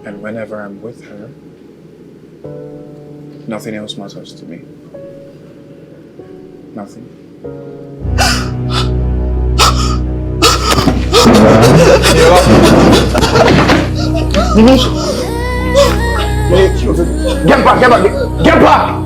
And whenever I'm with her, nothing else matters to me. Nothing. Get back! Get back!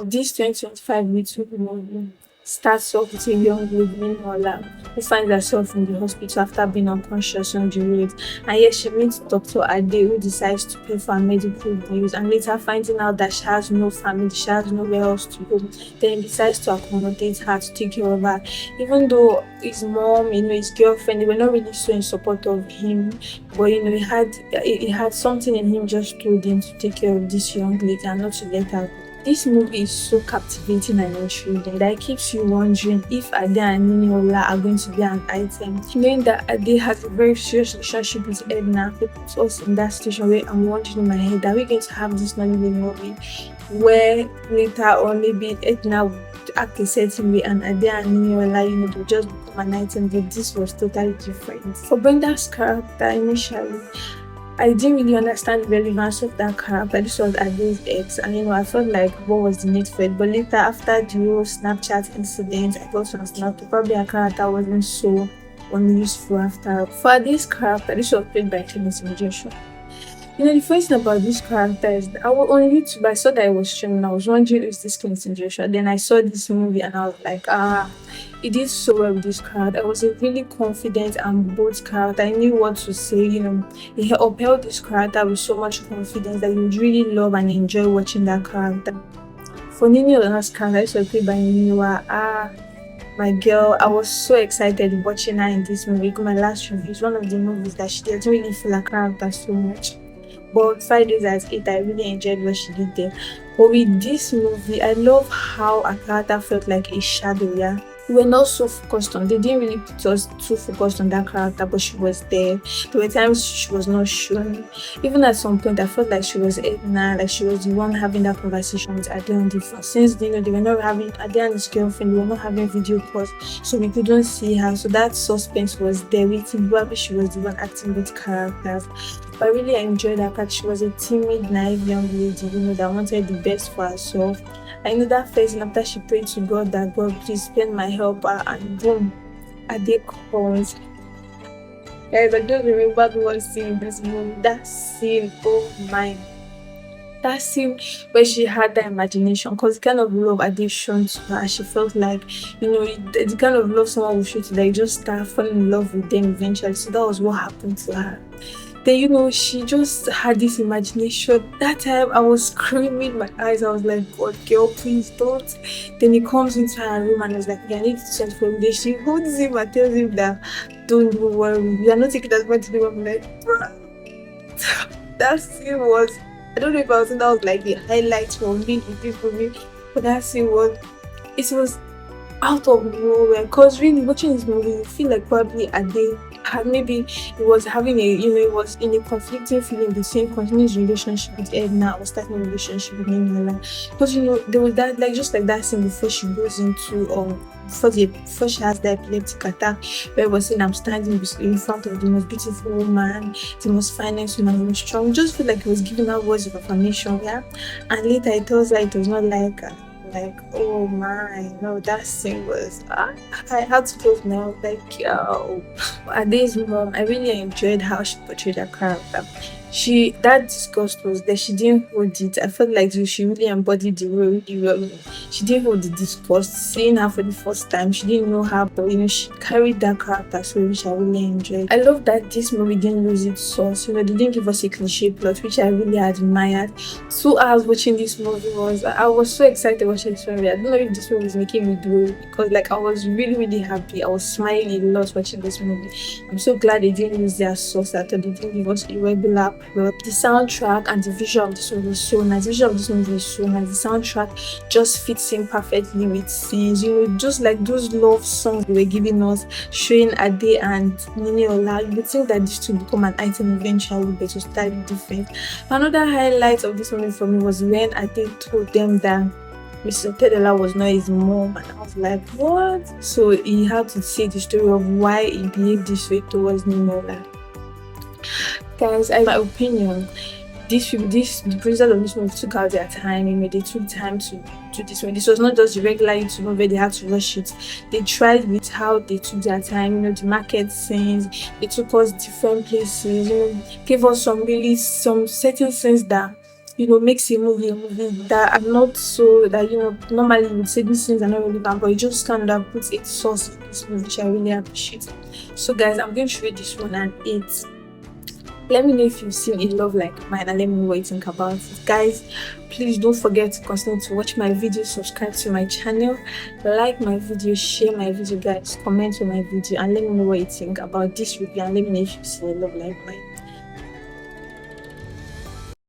This 2025 little movie starts off with a young lady named Ola who finds herself in the hospital after being unconscious on the road. And yet she meets Dr. Ade, who decides to pay for her medical bills, and later finding out that she has no family, she has nowhere else to go. Then he decides to accommodate her, to take care of her. Even though his mom, his girlfriend, they were not really so in support of him, but he had something in him just told him to take care of this young lady and not to let her go. This movie is so captivating and intriguing that it keeps you wondering if Ade and Niniola are going to be an item. Knowing that Ade has a very serious relationship with Edna, it puts us in that situation where I'm wondering in my head, are we going to have this Nollywood movie where later on maybe Edna would act a certain way and Ade and Niniola, they'll just become an item, but this was totally different. For Brenda's character initially, I didn't really understand the relevance of that character. This was Ade's ex, and I felt like what was the need for it. But later, after the whole Snapchat incident, I got to understand that probably her character wasn't so unuseful after. For Ade's character, this was played by Clement Joshua. The first thing about this character is that on YouTube, I saw that it was streaming. I was wondering, is this Clement Joshua? Then I saw this movie and I was like, he did so well with this character. I was a really confident and bold character. I knew what to say, He upheld this character with so much confidence that you would really love and enjoy watching that character. For Nini Ola's character, this was played by Miwa. My girl, I was so excited watching her in this movie. My last review is one of the movies that she doesn't really feel her character so much. But 5 days as 8, I really enjoyed what she did there. But with this movie, I love how a character felt like a shadow, yeah. We were not so focused on, they didn't really put us too focused on that character, but she was there. There were times she was not shown. Even at some point, I felt like she was Edna, like she was the one having that conversation with Ade on the phone. Since they were not having, Ade and his girlfriend, they were not having video calls, so we couldn't see her. So that suspense was there waiting. Probably she was the one acting with characters. But I really enjoyed her because she was a timid, naive young lady, that wanted the best for herself. I know that phase after she prayed to God that God please spend my helper, and boom, Ade comes. Guys, I just remember the one scene in this movie. That scene, oh my. That scene where she had that imagination, because the kind of love Ade shown to her, she felt like, the kind of love someone will show to that you just start falling in love with them eventually. So that was what happened to her. Then, she just had this imagination. That time, I was screaming my eyes. I was like, God, girl, please don't. Then he comes into her room and was like, I need to send for him. Then she holds him and tells him that, don't worry, we are not taking that much to do. I'm like, that scene was, I don't know if that was like the highlight for me in this movie, but that scene was, it was out of nowhere. Because really, watching this movie, you feel like probably Ade maybe it was having it was in a conflicting feeling between continuing his relationship with Edna or starting a relationship with Niniola. Because there was that, like, just like that scene before she goes into before she has the epileptic attack, where it was saying, I'm standing in front of the most beautiful woman, the most finest woman, the most strong. Just feel like it was giving her words of affirmation, yeah. And later it tells her it was not like oh my, no, that scene was, I had to close my eyes, like, yo. Ade's mom, I really enjoyed how she portrayed her character. That disgust was there. She didn't hold it. I felt like she really embodied the role really well. She didn't hold the disgust. Seeing her for the first time, she didn't know her, but she carried that character so, which I really enjoyed. I love that this movie didn't lose its source. They didn't give us a cliche plot, which I really admired. 2 hours watching this movie I was so excited watching this movie. I don't know if this movie is making me grow, because I was really, really happy. I was smiling a lot watching this movie. I'm so glad they didn't lose their source at all. They didn't give us a regular plot. The soundtrack and the visual of this movie is so nice. The visual of this movie is so nice. The soundtrack just fits in perfectly with scenes. Just like those love songs they were giving us, showing Ade and Niniola. You would think that this would become an item eventually, but it was slightly different. Another highlight of this movie for me was when Ade told them that Mr. Tedela was not his mom, and I was like, what? So he had to say the story of why he behaved this way towards Ninola. Guys, in my opinion, the producers of this movie took out their time. They took time to do this one. This was not just the regular YouTube movie; they had to rush it. They tried with how they took their time. The market scenes. They took us different places. Gave us some certain scenes that makes a movie that are not so that normally you would say these things are not relevant, but it just kind of puts its source in this movie, which I really appreciate. So guys, I'm going to rate this one an 8. Let me know if you've seen A Love Like Mine, and let me know what you think about it. Guys, please don't forget to continue to watch my videos, subscribe to my channel, like my video, share my video, guys, comment on my video, and let me know what you think about this review, and let me know if you've seen A Love Like Mine.